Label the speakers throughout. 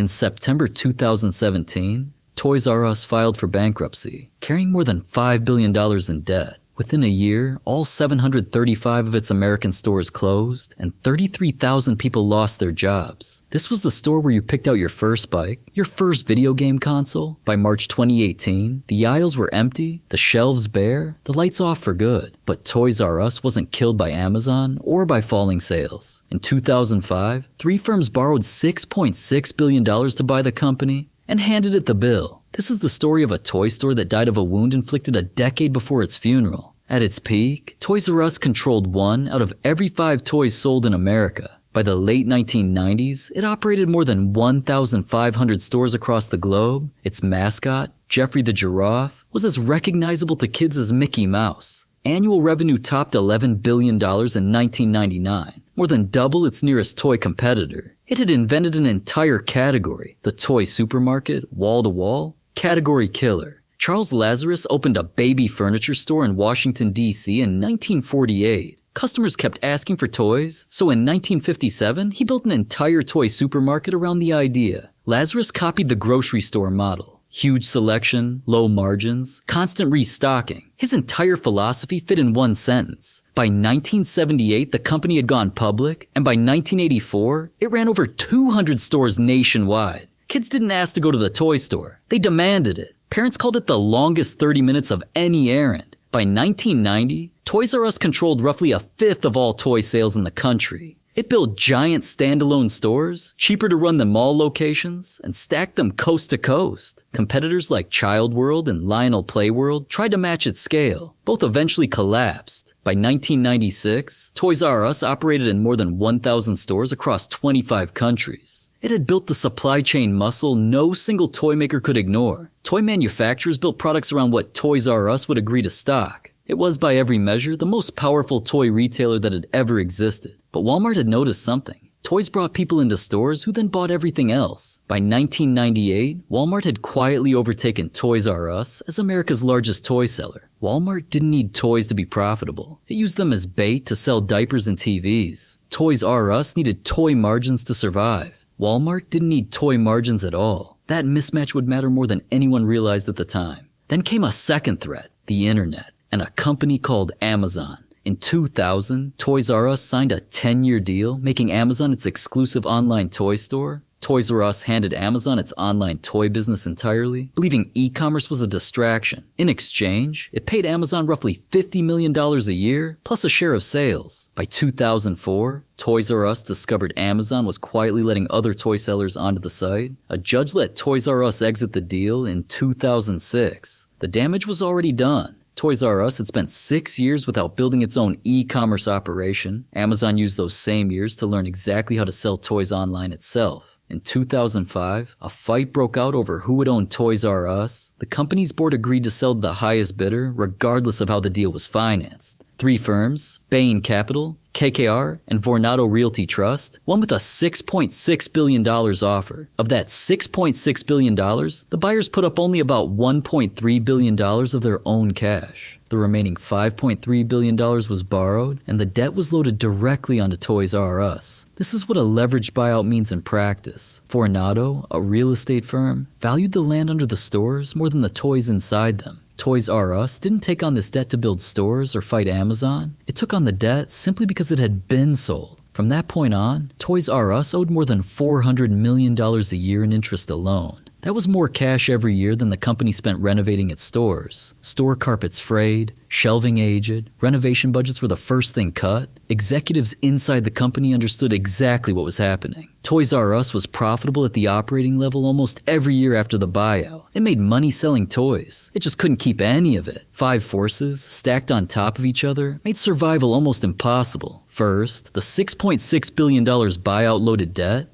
Speaker 1: In September 2017, Toys R Us filed for bankruptcy, carrying more than $5 billion in debt. Within a year, all 735 of its American stores closed, and 33,000 people lost their jobs. This was the store where you picked out your first bike, your first video game console. By March 2018, the aisles were empty, the shelves bare, the lights off for good. But Toys R Us wasn't killed by Amazon or by falling sales. In 2005, three firms borrowed $6.6 billion to buy the company and handed it the bill. This is the story of a toy store that died of a wound inflicted a decade before its funeral. At its peak, Toys R Us controlled 1 out of every 5 toys sold in America. By the late 1990s, it operated more than 1,500 stores across the globe. Its mascot, Geoffrey the Giraffe, was as recognizable to kids as Mickey Mouse. Annual revenue topped $11 billion in 1999, more than double its nearest toy competitor. It had invented an entire category, the toy supermarket, wall-to-wall, category killer. Charles Lazarus opened a baby furniture store in Washington, D.C. in 1948. Customers kept asking for toys, so in 1957, he built an entire toy supermarket around the idea. Lazarus copied the grocery store model. Huge selection, low margins, constant restocking. His entire philosophy fit in one sentence. By 1978, the company had gone public, and by 1984, it ran over 200 stores nationwide. Kids didn't ask to go to the toy store. They demanded it. Parents called it the longest 30 minutes of any errand. By 1990, Toys R Us controlled roughly a fifth of all toy sales in the country. It built giant standalone stores, cheaper to run than mall locations, and stacked them coast to coast. Competitors like Child World and Lionel Playworld tried to match its scale. Both eventually collapsed. By 1996, Toys R Us operated in more than 1,000 stores across 25 countries. It had built the supply chain muscle no single toy maker could ignore. Toy manufacturers built products around what Toys R Us would agree to stock. It was, by every measure, the most powerful toy retailer that had ever existed. But Walmart had noticed something. Toys brought people into stores who then bought everything else. By 1998, Walmart had quietly overtaken Toys R Us as America's largest toy seller. Walmart didn't need toys to be profitable. It used them as bait to sell diapers and TVs. Toys R Us needed toy margins to survive. Walmart didn't need toy margins at all. That mismatch would matter more than anyone realized at the time. Then came a second threat, the internet, and a company called Amazon. In 2000, Toys R Us signed a 10-year deal, making Amazon its exclusive online toy store. Toys R Us handed Amazon its online toy business entirely, believing e-commerce was a distraction. In exchange, it paid Amazon roughly $50 million a year, plus a share of sales. By 2004, Toys R Us discovered Amazon was quietly letting other toy sellers onto the site. A judge let Toys R Us exit the deal in 2006. The damage was already done. Toys R Us had spent 6 years without building its own e-commerce operation. Amazon used those same years to learn exactly how to sell toys online itself. In 2005, a fight broke out over who would own Toys R Us. The company's board agreed to sell to the highest bidder, regardless of how the deal was financed. 3 firms, Bain Capital, KKR, and Vornado Realty Trust, won with a $6.6 billion offer. Of that $6.6 billion, the buyers put up only about $1.3 billion of their own cash. The remaining $5.3 billion was borrowed, and the debt was loaded directly onto Toys R Us. This is what a leveraged buyout means in practice. Vornado, a real estate firm, valued the land under the stores more than the toys inside them. Toys R Us didn't take on this debt to build stores or fight Amazon. It took on the debt simply because it had been sold. From that point on, Toys R Us owed more than $400 million a year in interest alone. That was more cash every year than the company spent renovating its stores. Store carpets frayed, shelving aged, renovation budgets were the first thing cut. Executives inside the company understood exactly what was happening. Toys R Us was profitable at the operating level almost every year after the buyout. It made money selling toys. It just couldn't keep any of it. 5 forces, stacked on top of each other, made survival almost impossible. First, the $6.6 billion buyout loaded debt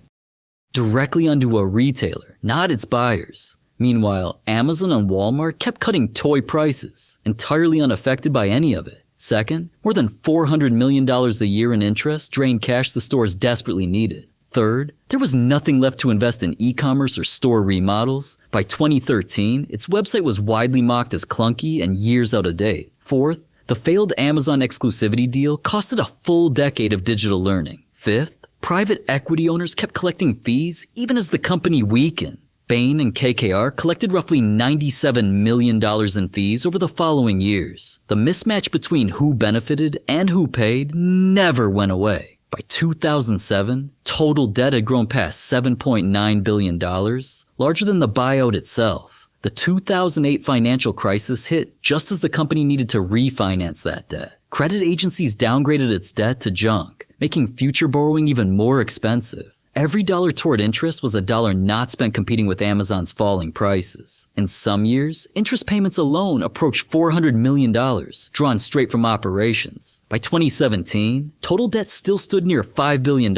Speaker 1: directly onto a retailer, not its buyers. Meanwhile, Amazon and Walmart kept cutting toy prices, entirely unaffected by any of it. Second, more than $400 million a year in interest drained cash the stores desperately needed. Third, there was nothing left to invest in e-commerce or store remodels. By 2013, its website was widely mocked as clunky and years out of date. Fourth, the failed Amazon exclusivity deal costed a full decade of digital learning. Fifth, Private equity owners kept collecting fees even as the company weakened. Bain and KKR collected roughly $97 million in fees over the following years. The mismatch between who benefited and who paid never went away. By 2007, total debt had grown past $7.9 billion, larger than the buyout itself. The 2008 financial crisis hit just as the company needed to refinance that debt. Credit agencies downgraded its debt to junk, making future borrowing even more expensive. Every dollar toward interest was a dollar not spent competing with Amazon's falling prices. In some years, interest payments alone approached $400 million, drawn straight from operations. By 2017, total debt still stood near $5 billion,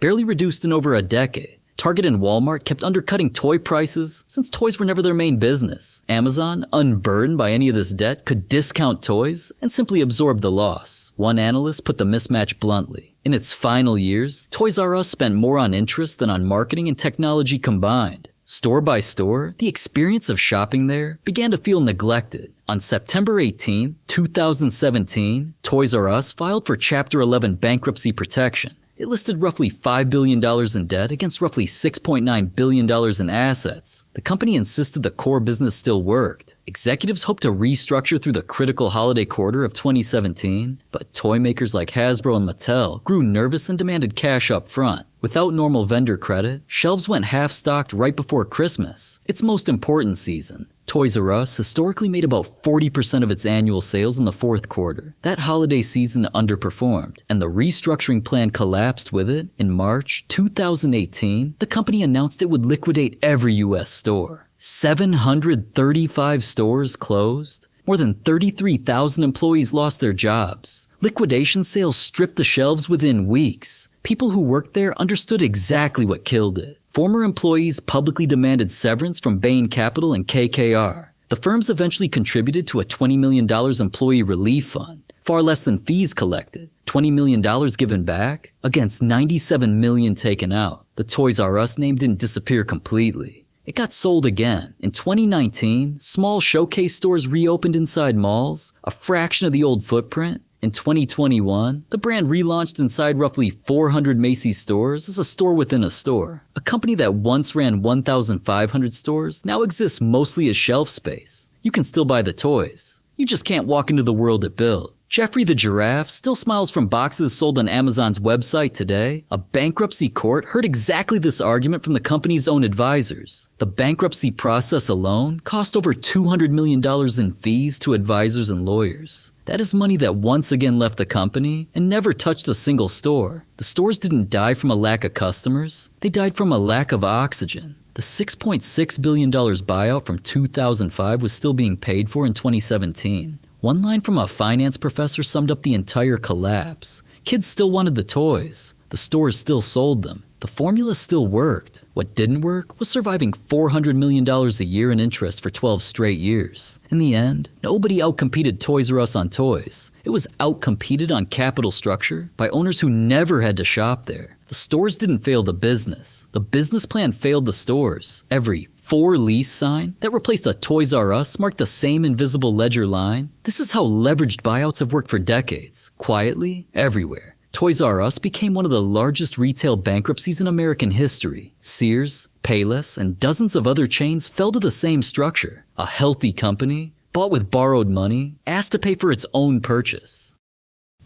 Speaker 1: barely reduced in over a decade. Target and Walmart kept undercutting toy prices since toys were never their main business. Amazon, unburdened by any of this debt, could discount toys and simply absorb the loss. One analyst put the mismatch bluntly. In its final years, Toys R Us spent more on interest than on marketing and technology combined. Store by store, the experience of shopping there began to feel neglected. On September 18, 2017, Toys R Us filed for Chapter 11 bankruptcy protection. It listed roughly $5 billion in debt against roughly $6.9 billion in assets. The company insisted the core business still worked. Executives hoped to restructure through the critical holiday quarter of 2017, but toy makers like Hasbro and Mattel grew nervous and demanded cash up front. Without normal vendor credit, shelves went half-stocked right before Christmas, its most important season. Toys R Us historically made about 40% of its annual sales in the fourth quarter. That holiday season underperformed, and the restructuring plan collapsed with it. In March 2018, the company announced it would liquidate every U.S. store. 735 stores closed. More than 33,000 employees lost their jobs. Liquidation sales stripped the shelves within weeks. People who worked there understood exactly what killed it. Former employees publicly demanded severance from Bain Capital and KKR. The firms eventually contributed to a $20 million employee relief fund, far less than fees collected. $20 million given back against $97 million taken out. The Toys R Us name didn't disappear completely. It got sold again. In 2019, small showcase stores reopened inside malls, a fraction of the old footprint. In 2021, the brand relaunched inside roughly 400 Macy's stores as a store within a store. A company that once ran 1,500 stores now exists mostly as shelf space. You can still buy the toys. You just can't walk into the world it built. Jeffrey the giraffe still smiles from boxes sold on Amazon's website today. A bankruptcy court heard exactly this argument from the company's own advisors. The bankruptcy process alone cost over $200 million in fees to advisors and lawyers. That is money that once again left the company and never touched a single store. The stores didn't die from a lack of customers. They died from a lack of oxygen. The $6.6 billion buyout from 2005 was still being paid for in 2017. One line from a finance professor summed up the entire collapse. Kids still wanted the toys. The stores still sold them. The formula still worked. What didn't work was surviving $400 million a year in interest for 12 straight years. In the end, nobody outcompeted Toys R Us on toys. It was outcompeted on capital structure by owners who never had to shop there. The stores didn't fail the business. The business plan failed the stores. Every for lease sign that replaced a Toys R Us marked the same invisible ledger line. This is how leveraged buyouts have worked for decades, quietly, everywhere. Toys R Us became one of the largest retail bankruptcies in American history. Sears, Payless, and dozens of other chains fell to the same structure. A healthy company, bought with borrowed money, asked to pay for its own purchase.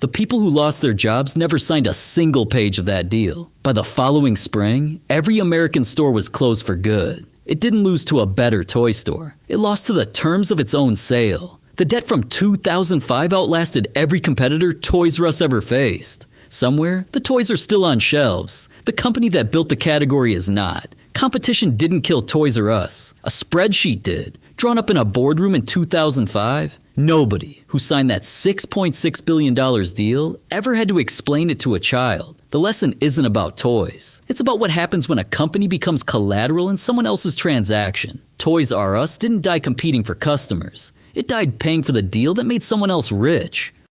Speaker 1: The people who lost their jobs never signed a single page of that deal. By the following spring, every American store was closed for good. It didn't lose to a better toy store. It lost to the terms of its own sale. The debt from 2005 outlasted every competitor Toys R Us ever faced. Somewhere, the toys are still on shelves. The company that built the category is not. Competition didn't kill Toys R Us. A spreadsheet did. Drawn up in a boardroom in 2005, nobody who signed that $6.6 billion deal ever had to explain it to a child. The lesson isn't about toys. It's about what happens when a company becomes collateral in someone else's transaction. Toys R Us didn't die competing for customers. It died paying for the deal that made someone else rich.